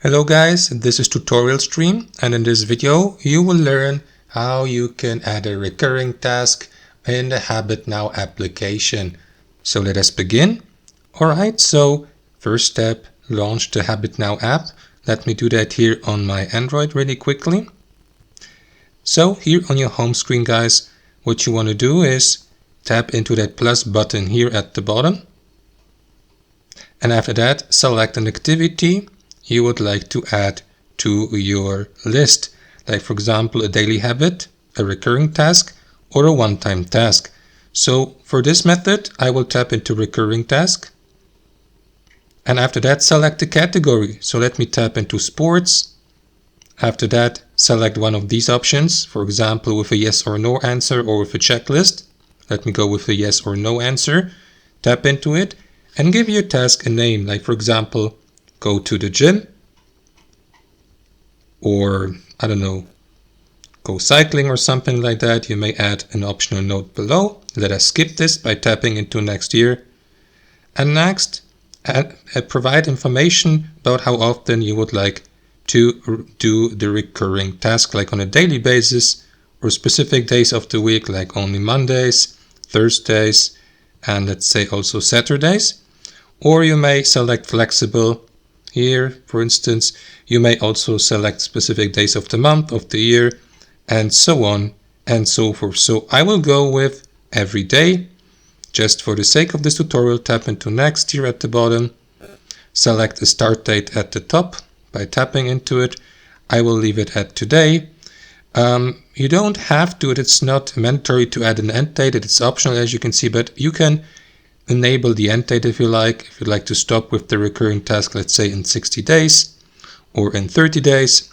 Hello guys, this is tutorial stream, and in this video you will learn how you can add a recurring task in the HabitNow application. So let us begin. Alright, so first step, launch the HabitNow app. Let me do that here on my Android really quickly. So here on your home screen guys, what you want to do is tap into that plus button here at the bottom. And after that, select an activity you would like to add to your list. Like for example, a daily habit, a recurring task, or a one-time task. So for this method, I will tap into recurring task. And after that, select the category. So let me tap into sports. After that, select one of these options, for example, with a yes or no answer or with a checklist. Let me go with a yes or no answer. Tap into it and give your task a name, like for example, go to the gym, or I don't know, go cycling or something like that. You may add an optional note below. Let us skip this by tapping into next year. And next, provide information about how often you would like to do the recurring task, like on a daily basis or specific days of the week, like only Mondays, Thursdays, and let's say also Saturdays. Or you may select flexible. Here, for instance, you may also select specific days of the month, of the year, and so on and so forth. So I will go with every day. Just for the sake of this tutorial, tap into next here at the bottom. Select a start date at the top by tapping into it. I will leave it at today. You don't have to, it's not mandatory to add an end date. It's optional, as you can see, but you can enable the end date if you like. If you'd like to stop with the recurring task, let's say in 60 days or in 30 days,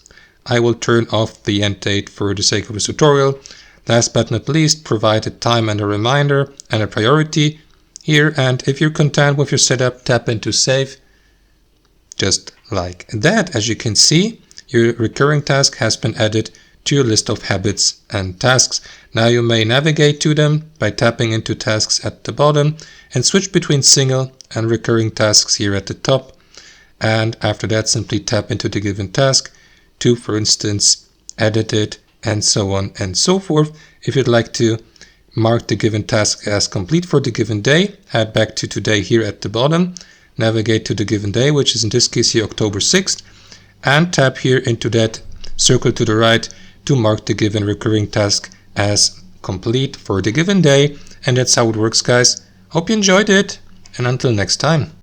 I will turn off the end date for the sake of this tutorial. Last but not least, provide a time and a reminder and a priority here. And if you're content with your setup, tap into save. Just like that. As you can see, your recurring task has been added to your list of habits and tasks. Now you may navigate to them by tapping into tasks at the bottom and switch between single and recurring tasks here at the top. And after that, simply tap into the given task to, for instance, edit it and so on and so forth. If you'd like to mark the given task as complete for the given day, head back to today here at the bottom, navigate to the given day, which is in this case here October 6th, and tap here into that circle to the right to mark the given recurring task as complete for the given day. And that's how it works, guys. Hope you enjoyed it, and until next time.